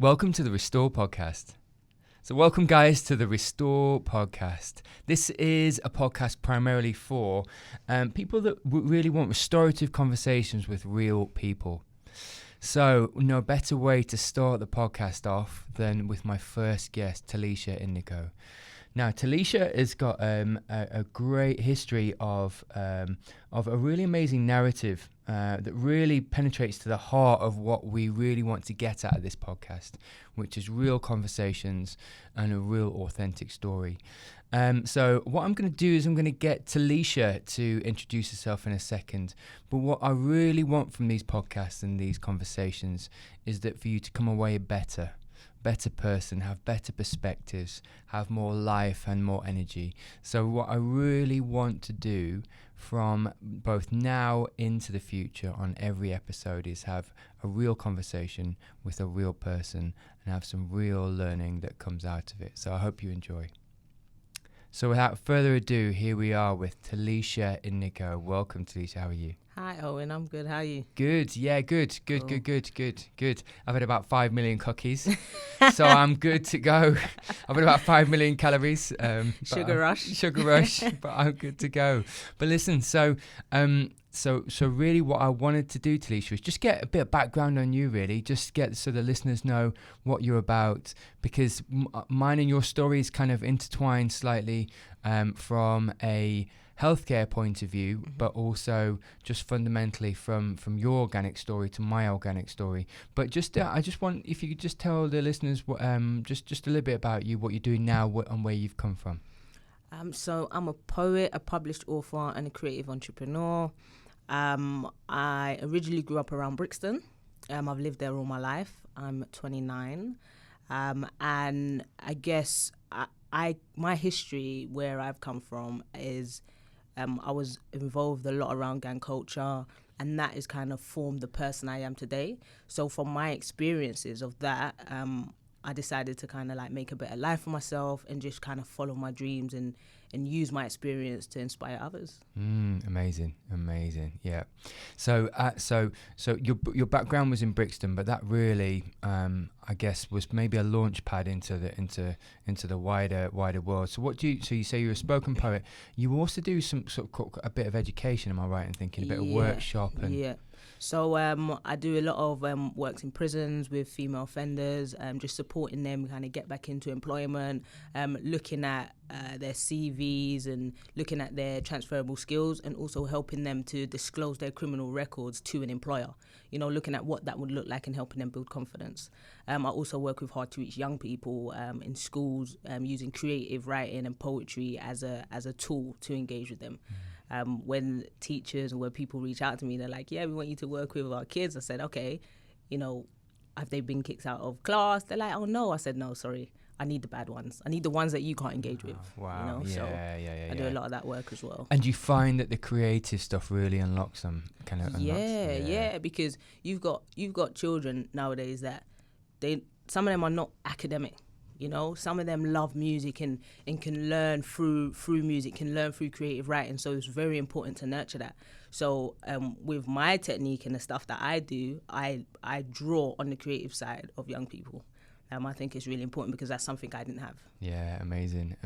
Welcome to the Restore podcast. So welcome guys to the Restore podcast. This is a podcast primarily for people that really want restorative conversations with real people. So no better way to start the podcast off than with my first guest, Telixia Inico. Now, Telixias has got a great history of a really amazing narrative that really penetrates to the heart of what we really want to get out of this podcast, which is real conversations and a real authentic story. So what I'm going to do is I'm going to get Telixia to introduce herself in a second. But what I really want from these podcasts and these conversations is that for you to come away better person, have better perspectives, have more life and more energy. So what I really want to do from both now into the future on every episode is have a real conversation with a real person and have some real learning that comes out of it. So I hope you enjoy. So without further ado, here we are with Telixia Inico. Welcome, Telixia. How are you? Hi, Owen. I'm good. How are you? Good. Yeah, good. I've had about 5 million cookies, so I'm good to go. I've had about 5 million calories. Sugar rush, but I'm good to go. But listen, so really what I wanted to do, Telixia, is just get a bit of background on you, really. Just get so the listeners know what you're about, because mine and your story is kind of intertwined slightly from a healthcare point of view, but also just fundamentally from your organic story to my organic story. But just I just want, if you could just tell the listeners what, just a little bit about you, what you're doing now, and where you've come from. So I'm a poet, a published author, and a creative entrepreneur. I originally grew up around Brixton. I've lived there all my life. I'm 29, and I guess my history, where I've come from, is I was involved a lot around gang culture, and that has kind of formed the person I am today. So from my experiences of that, I decided to kind of like make a better life for myself and just kind of follow my dreams and use my experience to inspire others. Amazing. Yeah. So your background was in Brixton, but that really, I guess, was maybe a launch pad into the wider world. So you say you're a spoken poet. You also do some sort of a bit of education. Am I right in thinking a bit of workshop? Yeah. So I do a lot of works in prisons with female offenders, just supporting them kind of get back into employment, looking at their CVs and looking at their transferable skills, and also helping them to disclose their criminal records to an employer, looking at what that would look like and helping them build confidence. I also work with hard to reach young people in schools, using creative writing and poetry as a tool to engage with them. When teachers and when people reach out to me, they're like, yeah, we want you to work with our kids. I said, okay, have they been kicked out of class? They're like, oh no. I said, no, sorry. I need the bad ones. I need the ones that you can't engage with. Wow. So I do a lot of that work as well. And you find that the creative stuff really unlocks them, kind of. Yeah, because you've got children nowadays that some of them are not academic. Some of them love music and can learn through music, can learn through creative writing. So it's very important to nurture that. So with my technique and the stuff that I do, I draw on the creative side of young people. I think it's really important because that's something I didn't have. Yeah, amazing.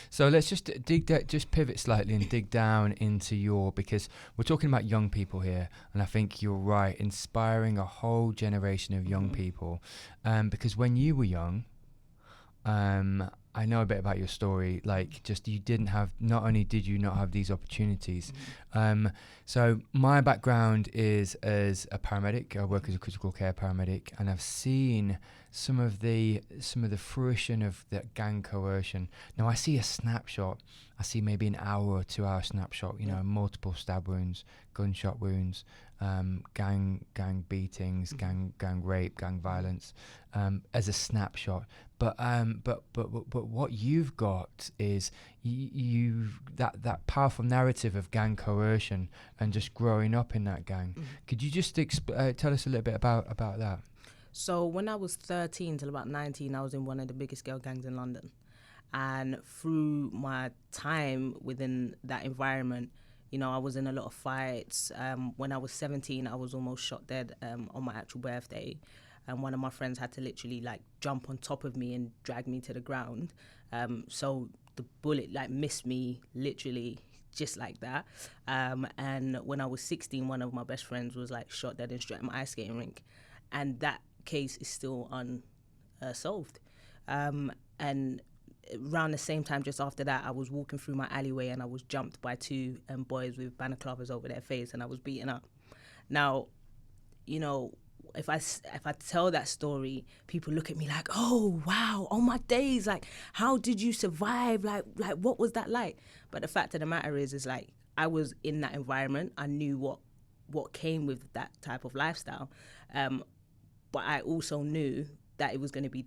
So let's just pivot slightly and dig down into because we're talking about young people here, and I think you're right, inspiring a whole generation of young people. Because when you were young, I know a bit about your story. Like, just not only did you not have these opportunities. So my background is as a paramedic. I work as a critical care paramedic, and I've seen some of the fruition of that gang coercion. Now I see a snapshot. I see maybe an hour or 2 hour snapshot. Multiple stab wounds, gunshot wounds, gang beatings, gang rape, gang violence, as a snapshot. But what you've got is that powerful narrative of gang coercion and just growing up in that gang. Could you just tell us a little bit about that? So when I was 13 till about 19, I was in one of the biggest girl gangs in London. And through my time within that environment, I was in a lot of fights. When I was 17, I was almost shot dead on my actual birthday. and one of my friends had to literally like jump on top of me and drag me to the ground. So the bullet like missed me literally just like that. And when I was 16, one of my best friends was like shot dead in Streatham ice skating rink, and that case is still unsolved. And around the same time, just after that, I was walking through my alleyway and I was jumped by two boys with balaclavas over their face, and I was beaten up. Now, you know, if I tell that story, people look at me like, oh, wow, oh my days, like, how did you survive? Like what was that like? But the fact of the matter is like, I was in that environment. I knew what came with that type of lifestyle. But I also knew that it was going to be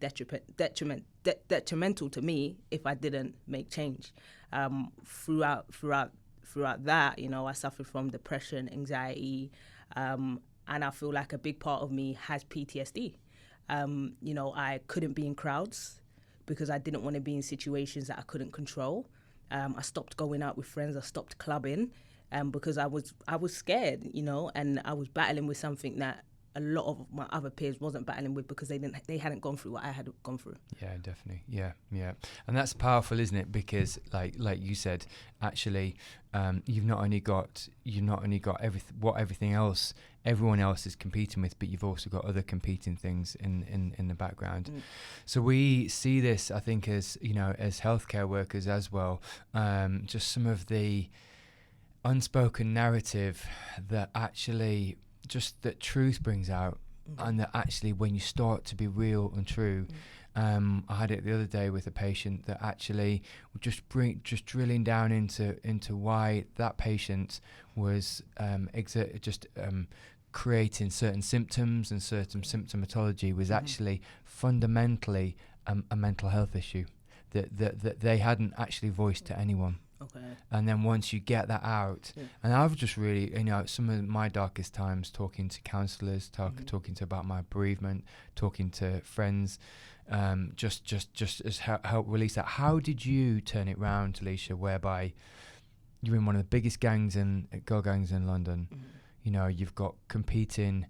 detrimental to me if I didn't make change. Throughout that, you know, I suffered from depression, anxiety, and I feel like a big part of me has PTSD. You know, I couldn't be in crowds because I didn't want to be in situations that I couldn't control. I stopped going out with friends. I stopped clubbing because I was scared, you know, and I was battling with something that a lot of my other peers wasn't battling with because they hadn't gone through what I had gone through. Yeah, definitely. Yeah. And that's powerful, isn't it? Because like you said, actually, you've not only got everyone else is competing with, but you've also got other competing things in the background. So we see this, I think, as, you know, as healthcare workers as well, just some of the unspoken narrative that actually just that truth brings out, and that actually when you start to be real and true, I had it the other day with a patient that actually just drilling down into why that patient was creating certain symptoms and certain symptomatology was actually fundamentally a mental health issue that they hadn't actually voiced to anyone. Okay. And then once you get that out, and I've just really, you know, some of my darkest times talking to counsellors, talking to about my bereavement, talking to friends, just as help release that. How did you turn it round, Telixias, whereby you're in one of the biggest girl gangs in London? You know, you've got competing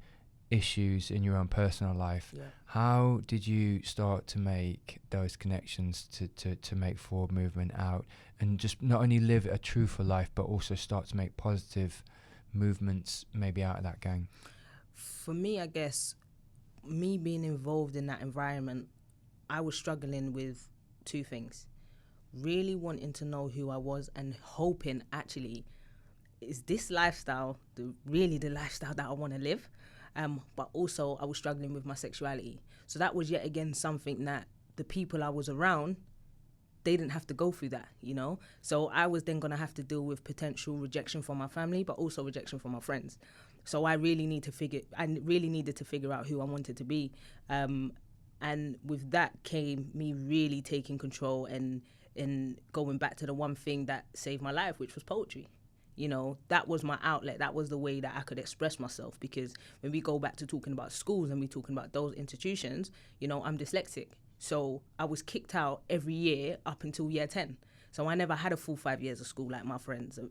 issues in your own personal life. How did you start to make those connections to make forward movement out and just not only live a truthful life but also start to make positive movements maybe out of that gang? For me, I guess, me being involved in that environment, I was struggling with two things. Really wanting to know who I was and hoping, actually, is this lifestyle really the lifestyle that I want to live? But also I was struggling with my sexuality. So that was yet again something that the people I was around, they didn't have to go through that, you know? So I was then going to have to deal with potential rejection from my family, but also rejection from my friends. So I really needed to figure out who I wanted to be. And with that came me really taking control and going back to the one thing that saved my life, which was poetry. You know, that was my outlet. That was the way that I could express myself. Because when we go back to talking about schools and we talking about those institutions, you know, I'm dyslexic. So I was kicked out every year up until year 10. So I never had a full 5 years of school like my friends, you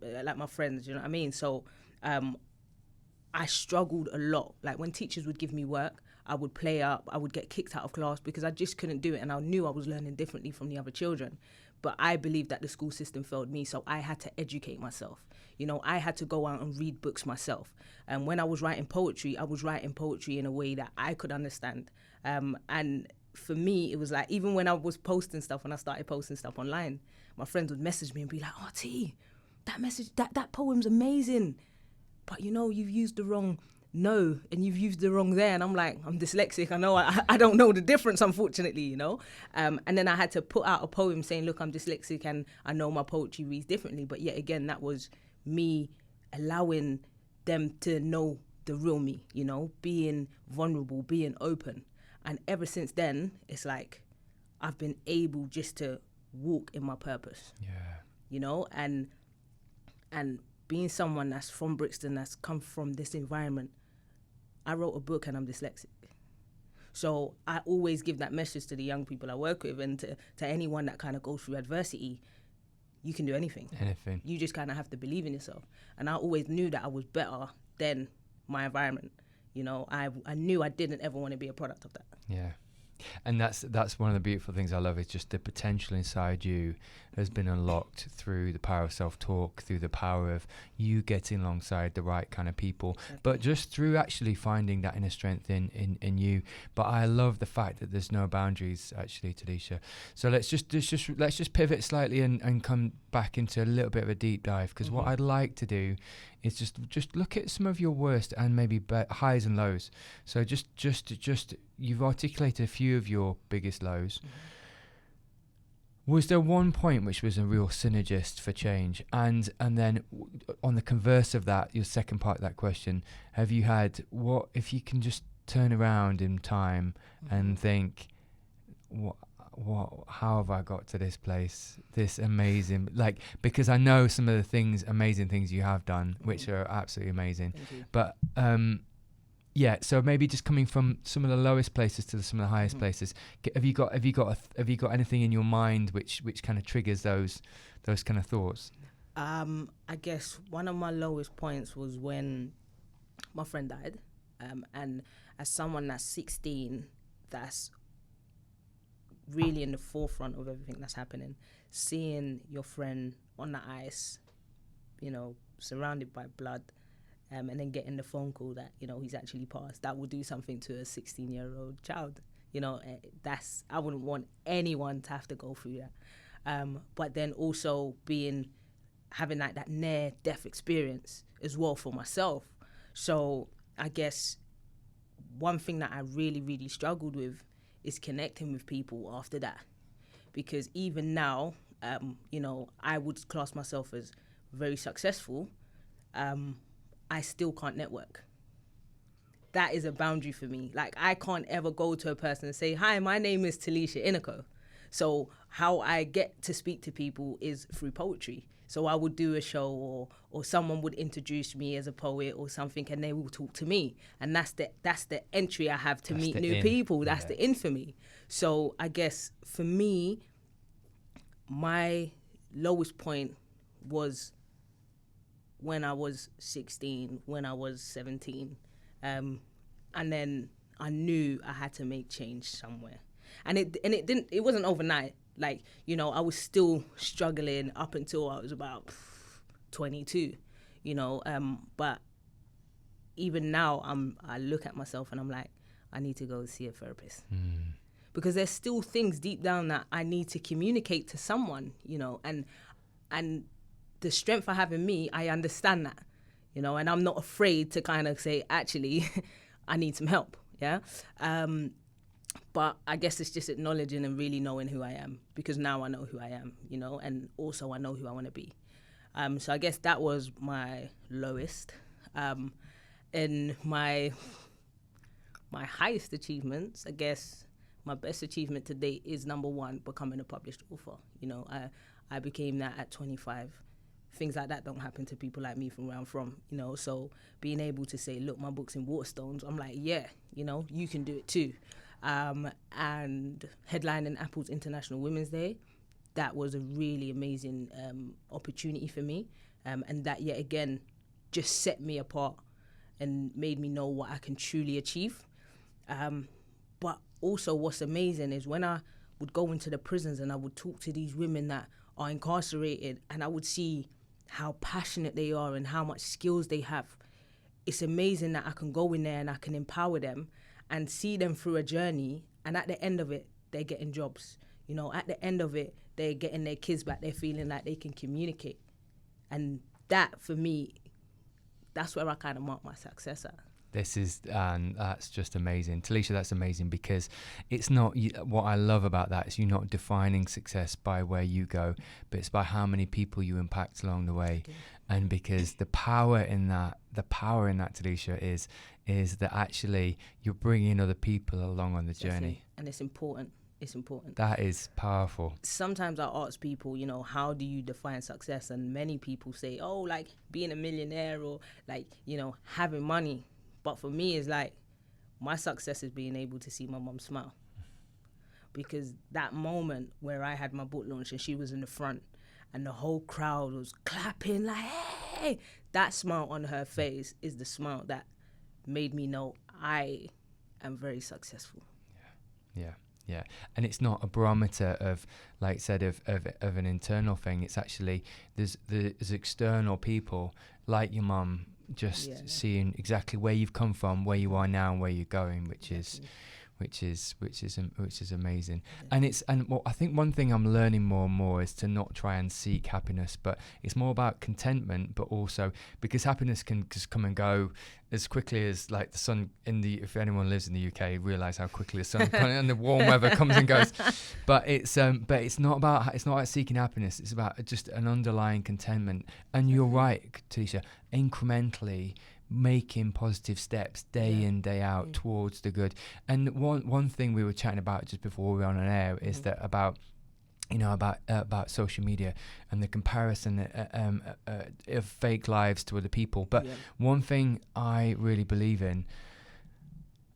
know what I mean? So I struggled a lot. Like when teachers would give me work, I would play up, I would get kicked out of class because I just couldn't do it. And I knew I was learning differently from the other children. But I believed that the school system failed me, so I had to educate myself. You know, I had to go out and read books myself. And when I was writing poetry, I was writing poetry in a way that I could understand. And for me, it was like, even when I was posting stuff, when I started posting stuff online, my friends would message me and be like, oh, T, that poem's amazing. But, you know, you've used the wrong no, and you've used the wrong there. And I'm like, I'm dyslexic. I know I don't know the difference, unfortunately, you know. And then I had to put out a poem saying, look, I'm dyslexic and I know my poetry reads differently. But yet again, that was me allowing them to know the real me, you know, being vulnerable, being open. And ever since then, it's like I've been able just to walk in my purpose. Yeah. You know, and being someone that's from Brixton, that's come from this environment, I wrote a book and I'm dyslexic. So I always give that message to the young people I work with and to anyone that kind of goes through adversity. You can do anything. You just kind of have to believe in yourself. And I always knew that I was better than my environment. You know, I knew I didn't ever want to be a product of that. Yeah. And that's one of the beautiful things I love, is just the potential inside you has been unlocked through the power of self-talk, through the power of you getting alongside the right kind of people, exactly. But just through actually finding that inner strength in you. But I love the fact that there's no boundaries, actually, Telicia. So let's just pivot slightly and come back into a little bit of a deep dive, because what I'd like to do is just look at some of your worst and maybe highs and lows. So just you've articulated a few of your biggest lows. Was there one point which was a real synergist for change? And then on the converse of that, your second part of that question, have you had, what if you can just turn around in time and think, how have I got to this place, this amazing, like, because I know some of the amazing things you have done, which are absolutely amazing. But yeah, so maybe just coming from some of the lowest places to some of the highest places. Have you got anything in your mind which kind of triggers those kind of thoughts? I guess one of my lowest points was when my friend died, and as someone that's 16, that's really in the forefront of everything that's happening, seeing your friend on the ice, you know, surrounded by blood, and then getting the phone call that, you know, he's actually passed, that will do something to a 16-year-old child. You know, I wouldn't want anyone to have to go through that. But then also having like that near-death experience as well for myself. So I guess one thing that I really, really struggled with is connecting with people after that. Because even now, you know, I would class myself as very successful. I still can't network. That is a boundary for me. Like, I can't ever go to a person and say, hi, my name is Telixia Inico. So how I get to speak to people is through poetry. So I would do a show, or someone would introduce me as a poet or something, and they will talk to me. And that's the entry I have to meet new people. That's the in for me. So I guess for me, my lowest point was when I was 16, when I was 17. And then I knew I had to make change somewhere. And it wasn't overnight. Like, you know, I was still struggling up until I was about 22, you know, but even now I look at myself and I'm like, I need to go see a therapist. Because there's still things deep down that I need to communicate to someone, you know, and the strength I have in me, I understand that, you know, and I'm not afraid to kind of say, actually, I need some help, yeah? But I guess it's just acknowledging and really knowing who I am, because now I know who I am, you know, and also I know who I want to be. So I guess that was my lowest. And my highest achievements, I guess my best achievement to date is, number one, becoming a published author. You know, I became that at 25. Things like that don't happen to people like me from where I'm from, you know. So being able to say, look, my book's in Waterstones, I'm like, yeah, you know, you can do it too. And headlining Apple's International Women's Day, that was a really amazing opportunity for me. And that, yet again, just set me apart and made me know what I can truly achieve. But also what's amazing is when I would go into the prisons and I would talk to these women that are incarcerated, and I would see how passionate they are and how much skills they have. It's amazing that I can go in there and I can empower them and see them through a journey, and at the end of it, they're getting jobs. You know, at the end of it, they're getting their kids back, they're feeling like they can communicate. And that, for me, that's where I kind of mark my success at. That's just amazing. Telicia, that's amazing, because it's not, what I love about that is you're not defining success by where you go, but it's by how many people you impact along the way. Okay. And because the power in that, Telicia, is that actually you're bringing other people along on the journey. And it's important. It's important. That is powerful. Sometimes I ask people, you know, how do you define success? And many people say, oh, like being a millionaire, or like, you know, having money. But for me, it's like, my success is being able to see my mum smile. Because that moment where I had my book launch and she was in the front and the whole crowd was clapping like, hey, that smile on her face is the smile that made me know I am very successful. Yeah, and it's not a barometer of, like I said, of an internal thing. It's actually there's external people like your mum just seeing exactly where you've come from, where you are now, and where you're going, which is amazing. Yeah. And I think one thing I'm learning more and more is to not try and seek happiness, but it's more about contentment, but also because happiness can just come and go as quickly as like the sun if anyone lives in the UK realize how quickly the sun and the warm weather comes and goes. But it's not about seeking happiness. It's about just an underlying contentment. And you're right, Telixias, incrementally making positive steps day in, day out towards the good. And one thing we were chatting about just before we were on an air is that about social media and the comparison of fake lives to other people. But one thing I really believe in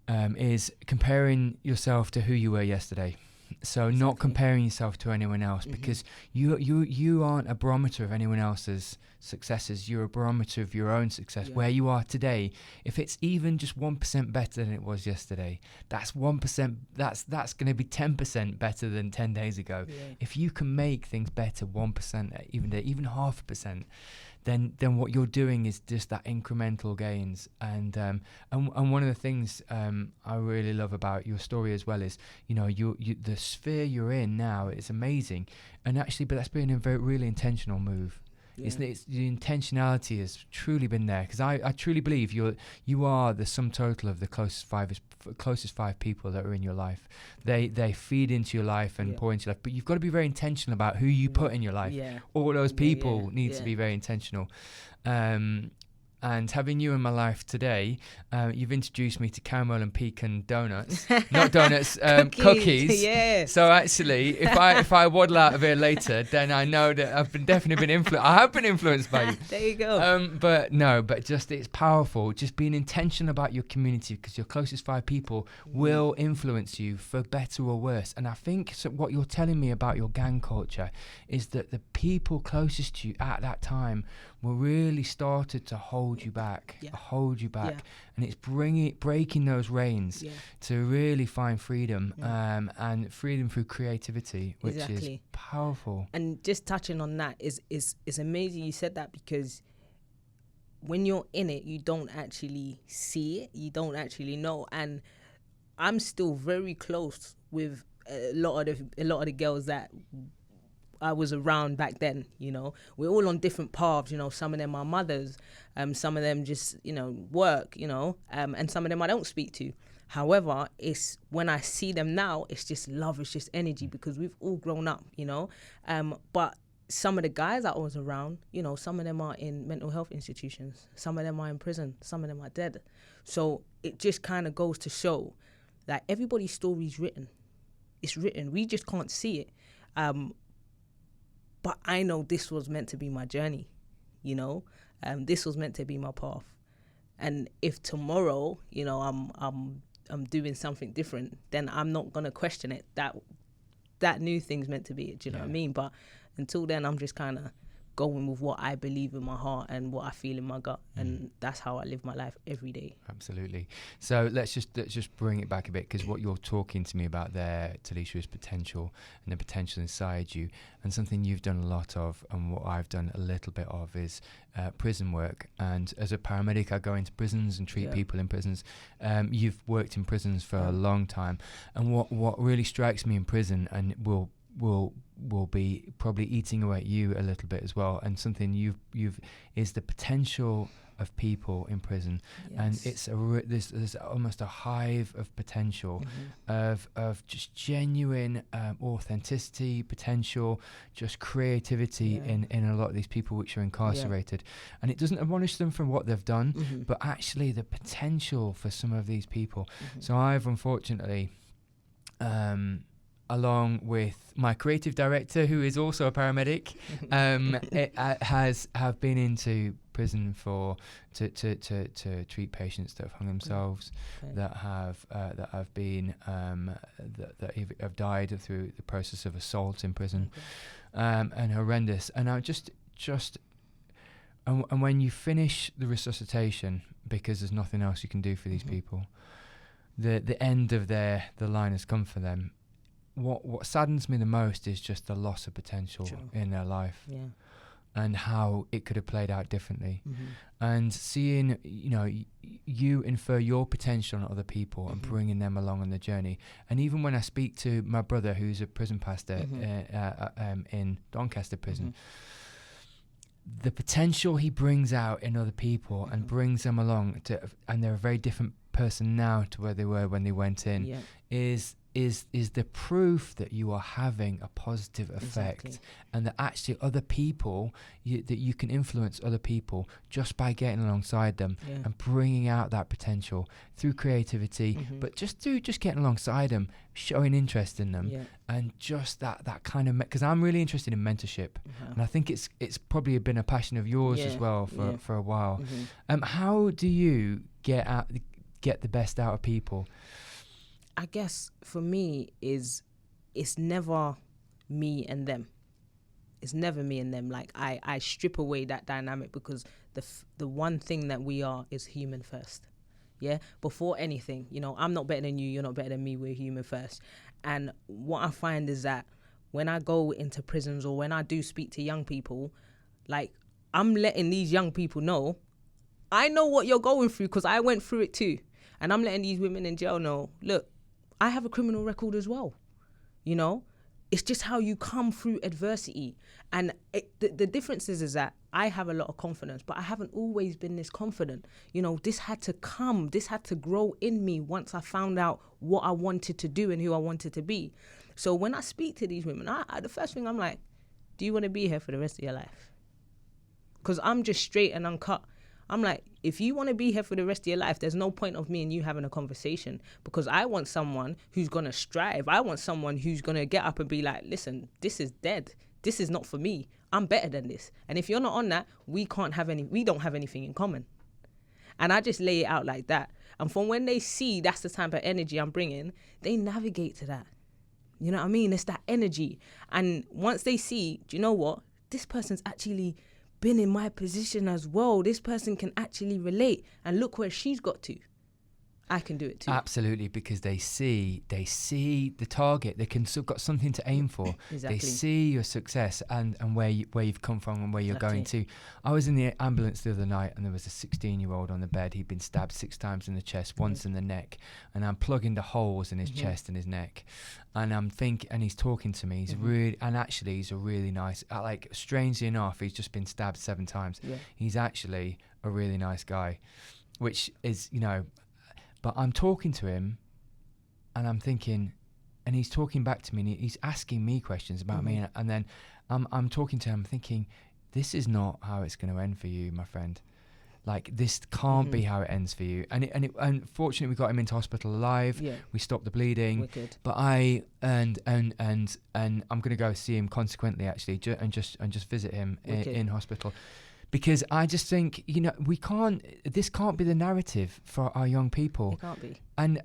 is comparing yourself to who you were yesterday. So not comparing yourself to anyone else, because you aren't a barometer of anyone else's successes. You're a barometer of your own success. Where you are today, if it's even just 1% better than it was yesterday, that's 1%. That's going to be 10% better than 10 days ago. If you can make things better 1%, even 0.5%, then what you're doing is just that incremental gains. And one of the things I really love about your story as well is, you the sphere you're in now is amazing, and actually, but that's been a really intentional move. It's the intentionality has truly been there, because I truly believe you are the sum total of the closest five people that are in your life. They feed into your life and pour into your life, but you've got to be very intentional about who you put in your life. All those people need to be very intentional. And having you in my life today, you've introduced me to caramel and pecan donuts, not donuts, cookies. Yes. So actually, if I waddle out of here later, then I know that I've definitely been influenced. I have been influenced by you. There you go. But just it's powerful. Just being intentional about your community, because your closest 5 people will influence you for better or worse. And I think what you're telling me about your gang culture is that the people closest to you at that time were really started to hold you back, and it's breaking those reins to really find freedom, and freedom through creativity, which is powerful. And just touching on that is amazing you said that, because when you're in it, you don't actually see it, you don't actually know. And I'm still very close with a lot of the girls that I was around back then. We're all on different paths. Some of them are mothers, some of them just work, and some of them I don't speak to. However, it's when I see them now, it's just love, it's just energy, because we've all grown up, but some of the guys that I was around, some of them are in mental health institutions, some of them are in prison, some of them are dead. So it just kind of goes to show that everybody's story is written. It's written, we just can't see it. But I know this was meant to be my journey, this was meant to be my path. And if tomorrow, I'm doing something different, then I'm not gonna question it. That new thing's meant to be it. Do you know what I mean? But until then, I'm just kind of going with what I believe in my heart and what I feel in my gut, and that's how I live my life every day. Absolutely. So let's just bring it back a bit, because what you're talking to me about there, Telixias, is potential, and the potential inside you. And something you've done a lot of, and what I've done a little bit of, is prison work. And as a paramedic, I go into prisons and treat people in prisons. You've worked in prisons for a long time, and what really strikes me in prison, and will be probably eating away at you a little bit as well, and something you've is the potential of people in prison. And it's there's almost a hive of potential, of just genuine authenticity, potential, just creativity in a lot of these people which are incarcerated. And it doesn't admonish them from what they've done, but actually the potential for some of these people. So I've unfortunately, along with my creative director, who is also a paramedic, have been into prison to treat patients that have hung themselves, that have been that have died through the process of assault in prison, and horrendous. And I just And when you finish the resuscitation, because there's nothing else you can do for these people, the end of the line has come for them. What saddens me the most is just the loss of potential in their life, and how it could have played out differently. And seeing, you infer your potential on other people and bringing them along on the journey. And even when I speak to my brother, who's a prison pastor in Doncaster prison, the potential he brings out in other people and brings them along and they're a very different person now to where they were when they went in, is the proof that you are having a positive effect, and that actually other people, that you can influence other people just by getting alongside them and bringing out that potential through creativity, but just through getting alongside them, showing interest in them, and just that kind of, because I'm really interested in mentorship, and I think it's probably been a passion of yours as well for a while. How do you get the best out of people? I guess for me it's never me and them. It's never me and them. Like I strip away that dynamic, because the one thing that we are is human first. Yeah, before anything, I'm not better than you, you're not better than me, we're human first. And what I find is that when I go into prisons or when I do speak to young people, like, I'm letting these young people know, I know what you're going through because I went through it too. And I'm letting these women in jail know, look, I have a criminal record as well. It's just how you come through adversity. And the difference is that I have a lot of confidence, but I haven't always been this confident. This had to come, this had to grow in me once I found out what I wanted to do and who I wanted to be. So when I speak to these women, the first thing I'm like, do you want to be here for the rest of your life? Because I'm just straight and uncut. I'm like, if you want to be here for the rest of your life, there's no point of me and you having a conversation, because I want someone who's going to strive. I want someone who's going to get up and be like, listen, this is dead. This is not for me. I'm better than this. And if you're not on that, we don't have anything in common. And I just lay it out like that. And from when they see that's the type of energy I'm bringing, they navigate to that. You know what I mean? It's that energy. And once they see, do you know what? This person's actually been in my position as well. This person can actually relate, and look where she's got to. I can do it too. Absolutely, because they see the target. They can still got something to aim for. Exactly. They see your success and where you've come from and where you're going to. I was in the ambulance the other night, and there was a 16-year-old on the bed. He'd been stabbed 6 times in the chest, once in the neck, and I'm plugging the holes in his chest and his neck. And I'm thinking, and he's talking to me. He's he's a really nice. Strangely enough, he's just been stabbed 7 times. Yeah. He's actually a really nice guy, which is, But I'm talking to him, and I'm thinking, and he's talking back to me, and he's asking me questions about me, and then I'm talking to him, thinking, this is not how it's going to end for you, my friend. Like, this can't be how it ends for you. And fortunately, we got him into hospital alive. Yeah. We stopped the bleeding. Wicked. But and I'm going to go see him consequently, actually, and just visit him in hospital. Because I just think, this can't be the narrative for our young people. It can't be. And,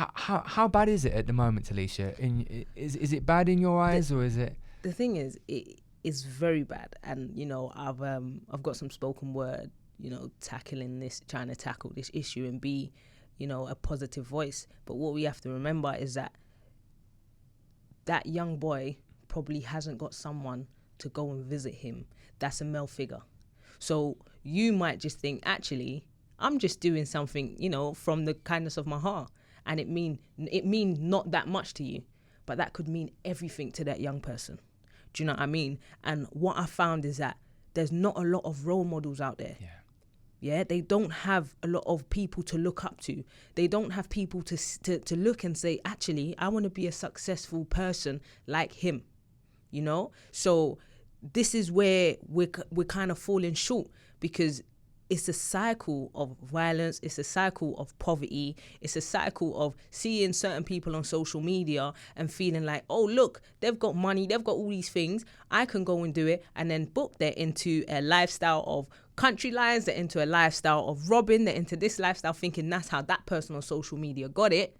how bad is it at the moment, Telicia? Is it bad in your eyes, or is it? The thing is, it is very bad. And, I've got some spoken word, trying to tackle this issue and be, a positive voice. But what we have to remember is that young boy probably hasn't got someone to go and visit him that's a male figure. So you might just think, actually, I'm just doing something, from the kindness of my heart. And it mean not that much to you, but that could mean everything to that young person. Do you know what I mean? And what I found is that there's not a lot of role models out there. Yeah, they don't have a lot of people to look up to. They don't have people to look and say, actually, I want to be a successful person like him, So this is where we're kind of falling short, because it's a cycle of violence, it's a cycle of poverty, it's a cycle of seeing certain people on social media and feeling like, oh, look, they've got money, they've got all these things, I can go and do it. And then they're into a lifestyle of country lions, they're into a lifestyle of robbing, they're into this lifestyle, thinking that's how that person on social media got it,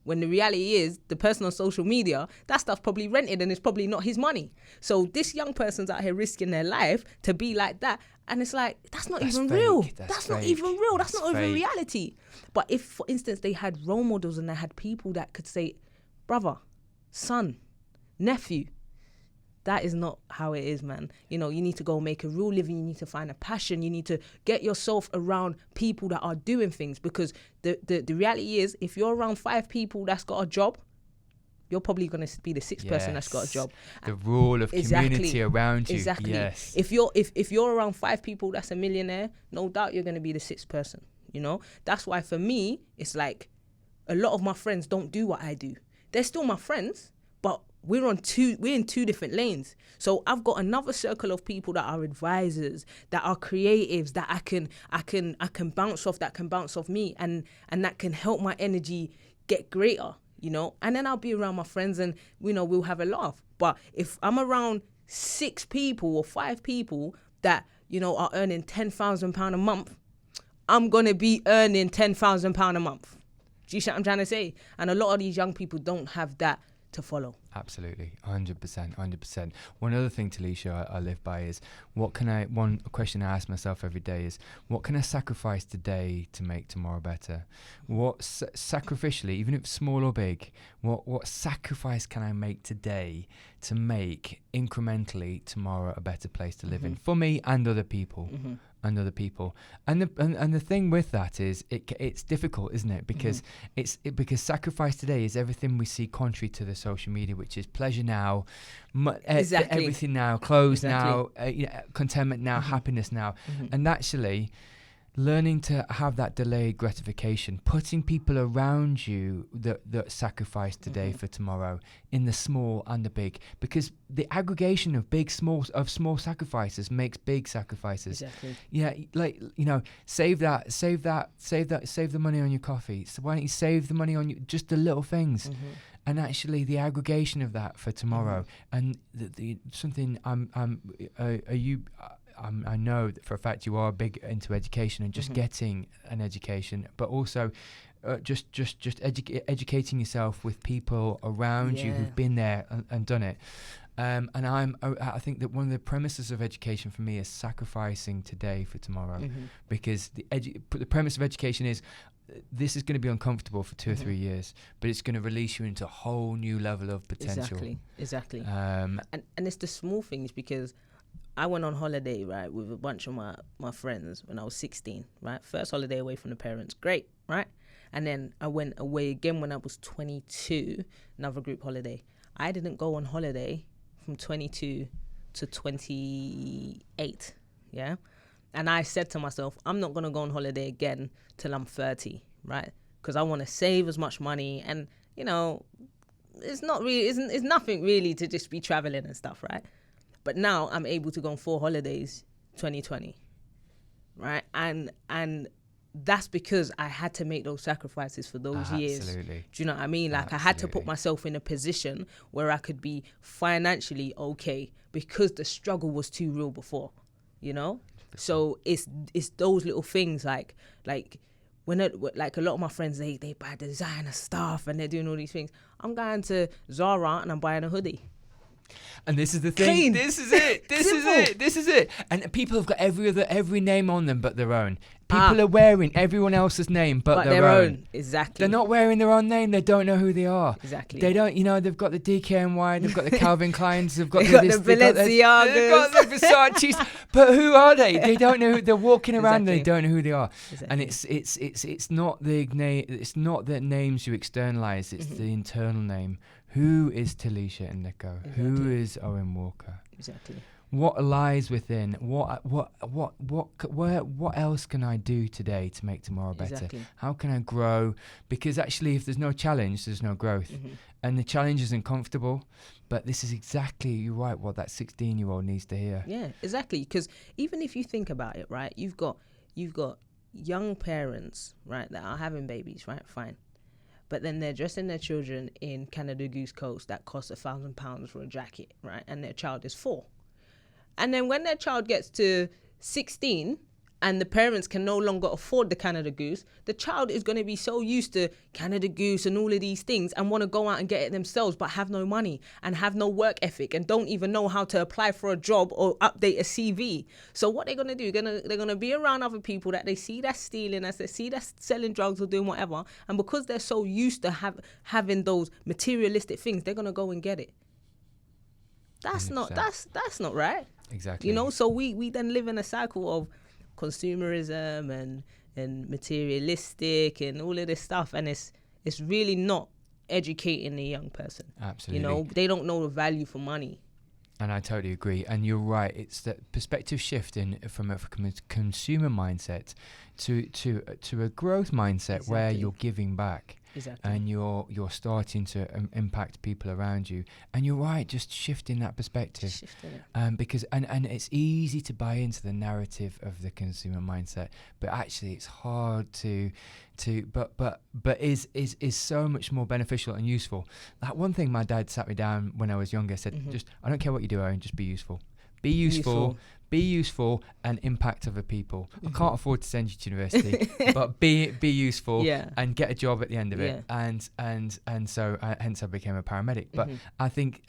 When the reality is, the person on social media, that stuff's probably rented and it's probably not his money. So this young person's out here risking their life to be like that. And it's like, that's even fake. real. That's not fake. even real. That's not even fake. reality. But if, for instance, they had role models and they had people that could say, brother, son, nephew, that is not how it is, man. You know, you need to go make a real living. You need to find a passion. You need to get yourself around people that are doing things, because the reality is, if you're around 5 people that's got a job, you're probably going to be the 6th person that's got a job. The rule of community around you. Exactly. Yes. If you're around 5 people that's a millionaire, no doubt you're going to be the 6th person. You know, that's why for me, it's like a lot of my friends don't do what I do. They're still my friends, but we're in 2 different lanes. So I've got another circle of people that are advisors, that are creatives, that I can bounce off, that can bounce off me, and that can help my energy get greater, you know. And then I'll be around my friends and, you know, we'll have a laugh. But if I'm around 6 people or 5 people that, you know, are earning £10,000 a month, I'm going to be earning £10,000 a month. Do you see what I'm trying to say? And a lot of these young people don't have that to follow. Absolutely, 100%. One other thing, Telicia, I live by is, one question I ask myself every day is, what can I sacrifice today to make tomorrow better? What sacrificially, even if small or big, what sacrifice can I make today to make incrementally tomorrow a better place to live in, for me and other people? And other people, and the thing with that is it's difficult, isn't it? Because because sacrifice today is everything we see contrary to the social media, which is pleasure now, everything now, clothes now, contentment now, happiness now, and actually learning to have that delayed gratification, putting people around you that sacrifice today for tomorrow, in the small and the big, because the aggregation of small sacrifices makes big sacrifices. Exactly. Yeah, like, you know, save the money on your coffee. So why don't you save the money on just the little things? And actually the aggregation of that for tomorrow, and something I know that for a fact you are big into education and just getting an education, but also just educating yourself with people around you who've been there and done it. And I think that one of the premises of education for me is sacrificing today for tomorrow, because the premise of education is, this is going to be uncomfortable for 2 or 3 years, but it's going to release you into a whole new level of potential. Exactly. And it's the small things, because I went on holiday, right, with a bunch of my friends when I was 16, right? First holiday away from the parents, great, right? And then I went away again when I was 22, another group holiday. I didn't go on holiday from 22 to 28, yeah? And I said to myself, I'm not going to go on holiday again till I'm 30, right? Because I want to save as much money, and, you know, it's nothing really to just be traveling and stuff, right? But now I'm able to go on 4 holidays, 2020, right? And that's because I had to make those sacrifices for those years. Absolutely. Do you know what I mean? Like, I had to put myself in a position where I could be financially okay, because the struggle was too real before, you know? So it's those little things, like when a lot of my friends, they buy designer stuff and they're doing all these things. I'm going to Zara and I'm buying a hoodie. And this is the thing. Clean. This is it. This is it. And people have got every name on them but their own. People are wearing everyone else's name but their own. Exactly. They're not wearing their own name. They don't know who they are. Exactly. They don't, they've got the DKNY, they've got the Calvin Kleins, they've got the Balenciagas. They've got the Versace's. But who are they? They don't know who they're walking around. Exactly. They don't know who they are. Exactly. And it's not it's not the names you externalize, it's the internal name. Who is Telixia Inico? Exactly. Who is Owen Walker? Exactly. What lies within? What else can I do today to make tomorrow better? Exactly. How can I grow? Because actually, if there's no challenge, there's no growth. And the challenge isn't comfortable, but this is exactly, you're right, what that 16-year-old needs to hear. Yeah, exactly. Because even if you think about it, right, you've got young parents, right, that are having babies, right, fine. But then they're dressing their children in Canada Goose coats that cost £1,000 for a jacket, right? And their child is 4. And then when their child gets to 16 and the parents can no longer afford the Canada Goose, the child is going to be so used to Canada Goose and all of these things and want to go out and get it themselves, but have no money and have no work ethic and don't even know how to apply for a job or update a CV. So what they're going to do, they're going to be around other people that they see that's stealing, as they see that's selling drugs or doing whatever. And because they're so used to having those materialistic things, they're going to go and get it. That's 100%. that's not right. Exactly. You know, so we then live in a cycle of consumerism and materialistic and all of this stuff, and it's really not educating the young person. Absolutely. You know, they don't know the value for money. And I totally agree. And you're right. It's that perspective shift from a consumer mindset to a growth mindset where you're giving back. Exactly. And you're starting to impact people around you. And you're right, just shifting that perspective. Because and it's easy to buy into the narrative of the consumer mindset, but actually it's hard but is so much more beneficial and useful. Like one thing my dad sat me down when I was younger, said, just, I don't care what you do, Aaron, just be useful. Be useful and impact other people. I can't afford to send you to university, but be useful and get a job at the end of it. And so hence I became a paramedic. But I think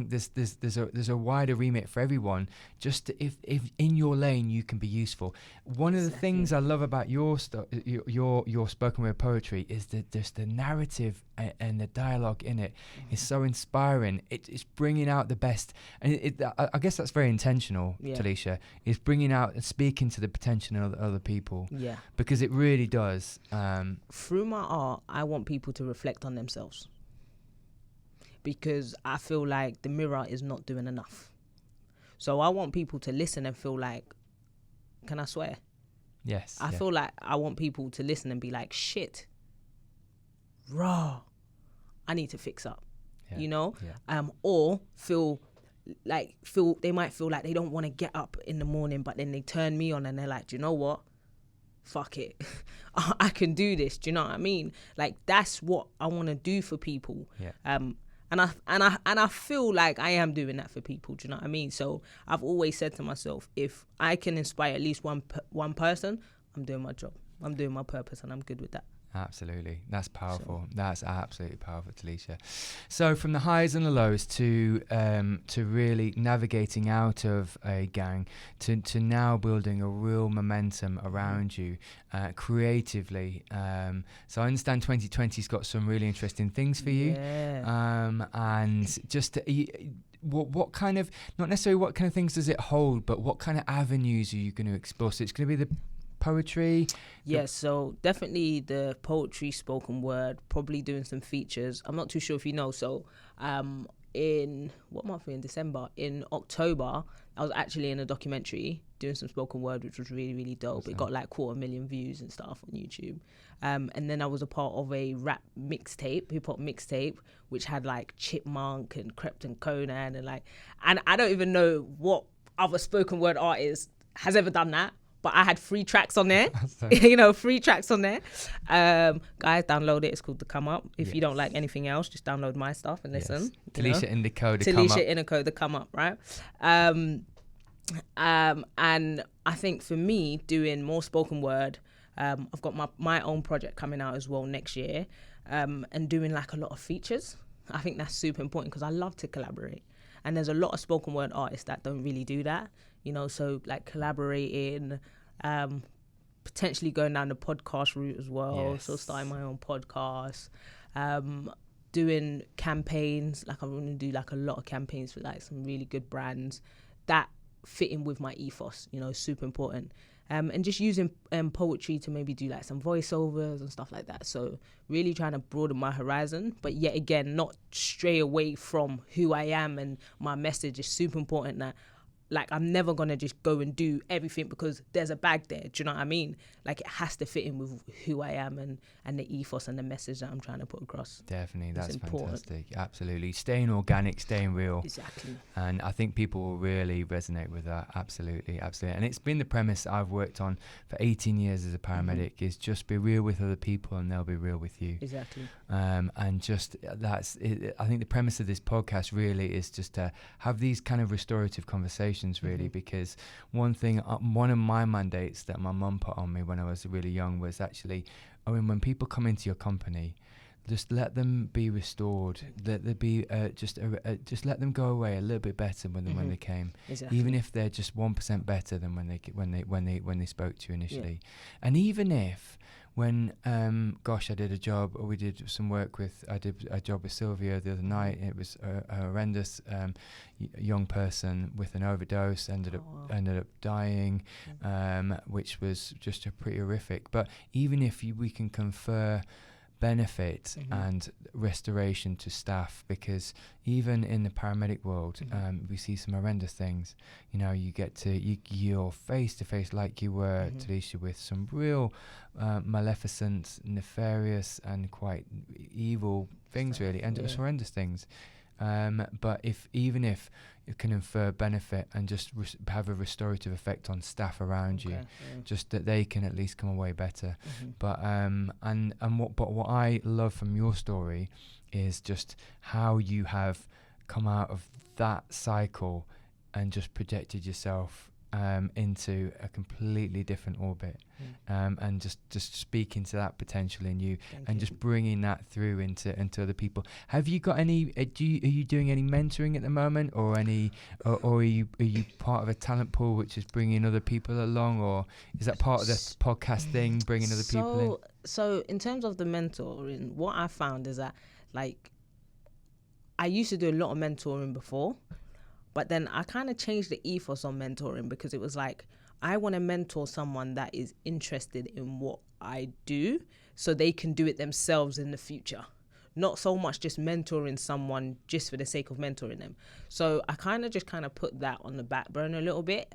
there's a wider remit for everyone. Just if in your lane you can be useful. One of the things I love about your spoken word poetry is that just the narrative and the dialogue in it is so inspiring. It's bringing out the best, and I guess that's very intentional. Telicia, is bringing out and speaking to the potential of other people. Yeah, because it really does. Through my art, I want people to reflect on themselves, because I feel like the mirror is not doing enough. So I want people to listen and feel like, can I swear? Yes. I feel like I want people to listen and be like, shit, raw, I need to fix up. You know, or they might feel like they don't want to get up in the morning, but then they turn me on and they're like, do you know what? Fuck it. I can do this. Do you know what I mean? Like, that's what I want to do for people. And I feel like I am doing that for people. Do you know what I mean? So I've always said to myself, if I can inspire at least one person, I'm doing my job. I'm doing my purpose, and I'm good with that. Absolutely. That's powerful. That's absolutely powerful, Telicia. So from the highs and the lows to really navigating out of a gang to now building a real momentum around you creatively. So I understand 2020's got some really interesting things for you. And just what kind of, not necessarily what kind of things does it hold, but what kind of avenues are you going to explore? So it's going to be the poetry? Yes, so definitely the poetry, spoken word, probably doing some features. I'm not too sure if you know. So in what month are we in? December. In October, I was actually in a documentary doing some spoken word, which was really, really dope. Awesome. It got like 250,000 views and stuff on YouTube. And then I was a part of a rap mixtape, hip hop mixtape, which had like Chipmunk and Crept and Conan and I don't even know what other spoken word artist has ever done that. But I had 3 tracks on there, 3 tracks on there. Guys, download it. It's called The Come Up. If you don't like anything else, just download my stuff and listen. Telixia Inico, The Come Up. Telixia Inico, The Come Up, right? And I think for me, doing more spoken word, I've got my own project coming out as well next year, and doing like a lot of features. I think that's super important because I love to collaborate. And there's a lot of spoken word artists that don't really do that, so like collaborating, potentially going down the podcast route as well. So starting my own podcast, doing campaigns. Like I want to do like a lot of campaigns for like some really good brands that fit in with my ethos, super important. And just using poetry to maybe do like some voiceovers and stuff like that. So really trying to broaden my horizon, but yet again, not stray away from who I am, and my message is super important that like I'm never going to just go and do everything because there's a bag there. Do you know what I mean? Like it has to fit in with who I am and the ethos and the message that I'm trying to put across. Definitely, that's fantastic. Absolutely. Staying organic, staying real. Exactly. And I think people will really resonate with that. Absolutely, absolutely. And it's been the premise I've worked on for 18 years as a paramedic, is just be real with other people and they'll be real with you. Exactly. And just that's it. I think the premise of this podcast really is just to have these kind of restorative conversations conversations really, because one of my mandates that my mum put on me when I was really young was actually, when people come into your company, just let them be restored. Let there be just let them go away a little bit better when they came, exactly. even if they're just 1% better than when they spoke to you initially. And even if when I did a job, or we did some work with, I did a job with Sylvia the other night. It was a horrendous young person with an overdose, ended up dying, which was just pretty horrific. But even if we can confer benefit and restoration to staff, because even in the paramedic world, we see some horrendous things. You get you're face to face, like you were, Telicia, with some real maleficent, nefarious and quite evil things, really, and it was horrendous things. But even if it can infer benefit and just have a restorative effect on staff around you, just that they can at least come away better. But what I love from your story is just how you have come out of that cycle and just projected yourself into a completely different orbit, and just speaking to that potential in you. Thank you. Just bringing that through into other people. Have you got any? Are you doing any mentoring at the moment, or are you part of a talent pool which is bringing other people along, or is that part of the podcast thing, bringing other people in? So in terms of the mentoring, what I found is that, like, I used to do a lot of mentoring before. But then I kind of changed the ethos on mentoring, because it was like, I want to mentor someone that is interested in what I do so they can do it themselves in the future. Not so much just mentoring someone just for the sake of mentoring them. So I kind of put that on the back burner a little bit.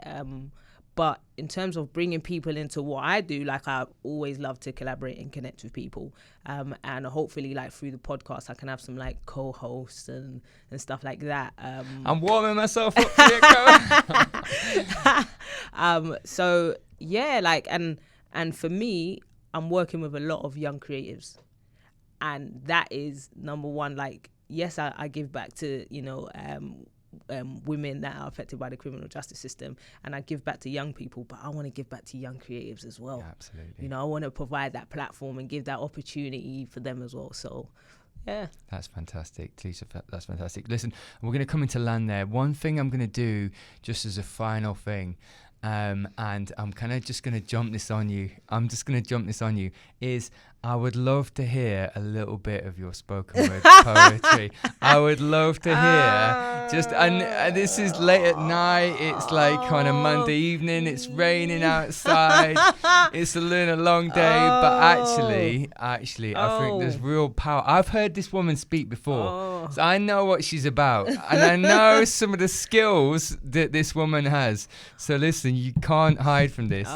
But in terms of bringing people into what I do, like, I always love to collaborate and connect with people. And hopefully, like, through the podcast, I can have some, like, co-hosts and stuff like that. I'm warming myself up to it. So, yeah, like, and for me, I'm working with a lot of young creatives. And that is number one. Like, yes, I give back to, women that are affected by the criminal justice system, and I give back to young people, but I want to give back to young creatives as well. Yeah, absolutely. I want to provide that platform and give that opportunity for them as well. So yeah, that's fantastic, Telicia. That's fantastic. Listen, we're going to come into land there. One thing I'm going to do just as a final thing, and I'm kind of just going to jump this on you. Is I would love to hear a little bit of your spoken word poetry. I would love to hear and this is late at night. It's like on a Monday evening. It's raining outside. It's a long day, but actually, I think there's real power. I've heard this woman speak before, so I know what she's about, and I know some of the skills that this woman has. So listen, you can't hide from this.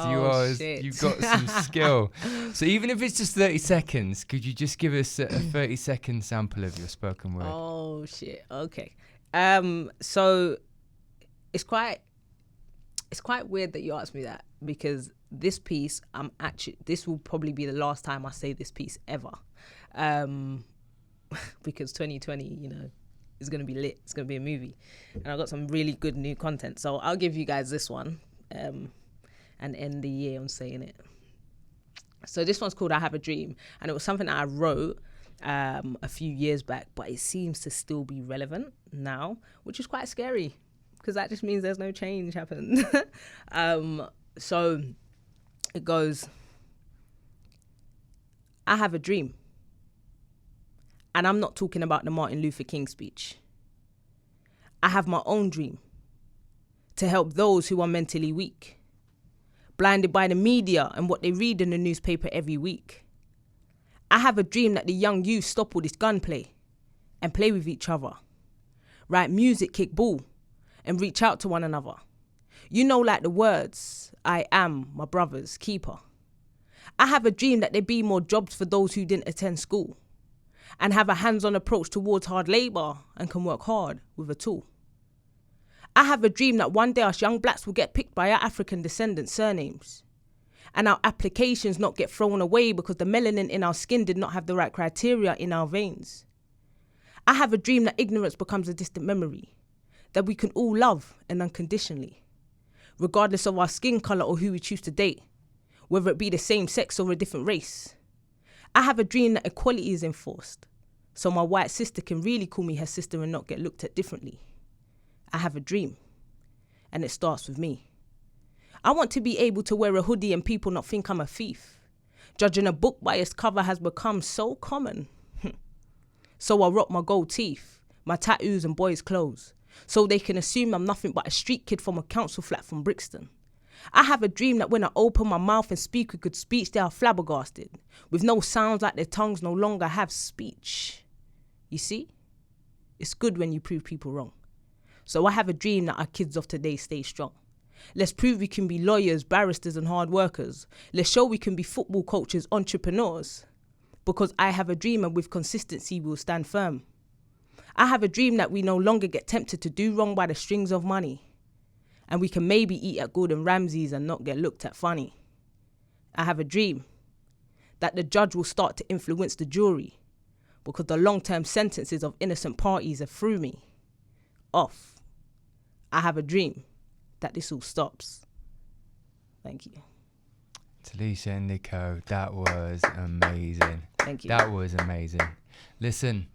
You've got some skill. So even if it's just 30 seconds, could you just give us a 30-second sample of your spoken word? Oh shit. Okay. So it's quite weird that you asked me that, because this piece, this will probably be the last time I say this piece ever. Because 2020, is going to be lit. It's going to be a movie, and I've got some really good new content. So I'll give you guys this one, and end the year on saying it. So this one's called I Have a Dream, and it was something that I wrote a few years back, but it seems to still be relevant now, which is quite scary, because that just means there's no change happened. So it goes, I have a dream, and I'm not talking about the Martin Luther King speech. I have my own dream to help those who are mentally weak, blinded by the media and what they read in the newspaper every week. I have a dream that the young youth stop all this gunplay and play with each other, write music, kick ball, and reach out to one another. Like the words, I am my brother's keeper. I have a dream that there be more jobs for those who didn't attend school, and have a hands-on approach towards hard labour and can work hard with a tool. I have a dream that one day us young blacks will get picked by our African descendants' surnames, and our applications not get thrown away because the melanin in our skin did not have the right criteria in our veins. I have a dream that ignorance becomes a distant memory, that we can all love and unconditionally. regardless of our skin colour or who we choose to date, whether it be the same sex or a different race. I have a dream that equality is enforced, so my white sister can really call me her sister and not get looked at differently. I have a dream, and it starts with me. I want to be able to wear a hoodie and people not think I'm a thief. Judging a book by its cover has become so common. So I rock my gold teeth, my tattoos and boys' clothes, so they can assume I'm nothing but a street kid from a council flat from Brixton. I have a dream that when I open my mouth and speak with good speech, they are flabbergasted, with no sounds like their tongues no longer have speech. You see? It's good when you prove people wrong. So I have a dream that our kids of today stay strong. Let's prove we can be lawyers, barristers and hard workers. Let's show we can be football coaches, entrepreneurs. Because I have a dream and with consistency we'll stand firm. I have a dream that we no longer get tempted to do wrong by the strings of money. And we can maybe eat at Gordon Ramsay's and not get looked at funny. I have a dream that the judge will start to influence the jury because the long-term sentences of innocent parties are through me. Off. I have a dream that this all stops. Thank you. Telixia Inico, that was amazing. Thank you. That was amazing. Listen,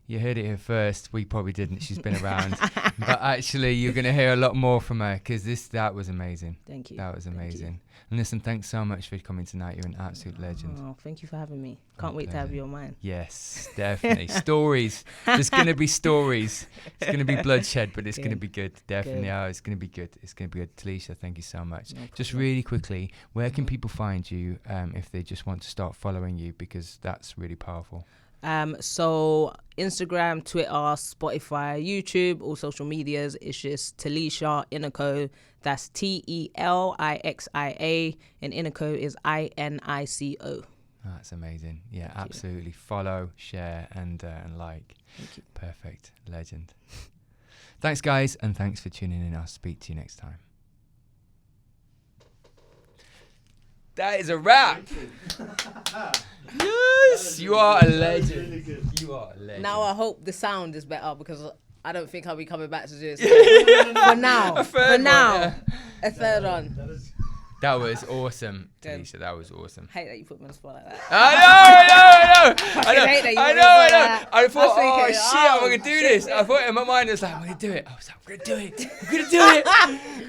you heard it here first. We probably didn't. She's been around. But actually, you're going to hear a lot more from her because that was amazing. Thank you. That was amazing. And listen, thanks so much for coming tonight. You're an absolute legend. Oh, thank you for having me. Can't wait to have you on mine. Yes, definitely. Stories. There's going to be stories. It's going to be bloodshed, but it's going to be good. Definitely. Good. Oh, it's going to be good. It's going to be good. Telixia, thank you so much. No Just problem. really quickly, where can people find you if they just want to start following you? Because that's really powerful. So Instagram, Twitter, Spotify, YouTube, all social medias. It's just Telixia Inico. That's Telixia, and Inico is Inico. Oh, that's amazing. Yeah, absolutely. Follow, share, and like. Thank you. Perfect. Legend. Thanks, guys, and thanks for tuning in. I'll speak to you next time. That is a wrap. Yes, you are a legend. Really good. You are a legend. Now I hope the sound is better because I don't think I'll be coming back to do this. For now. A third one, yeah. A third one. That was awesome, Good. Telixia. That was awesome. Hate that you put me on the spot like that. I thought, oh shit, I'm gonna do this. I thought in my mind, I was like, I'm gonna do it. I was like, I'm gonna do it. I'm gonna do it.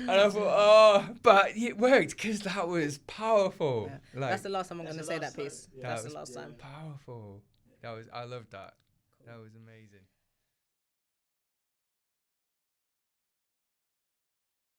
And I thought, oh, but it worked because that was powerful. Yeah. Like, That's the last time I'm going to say that last time. piece. Yeah. That's That the was last time. powerful. I loved that. That was amazing.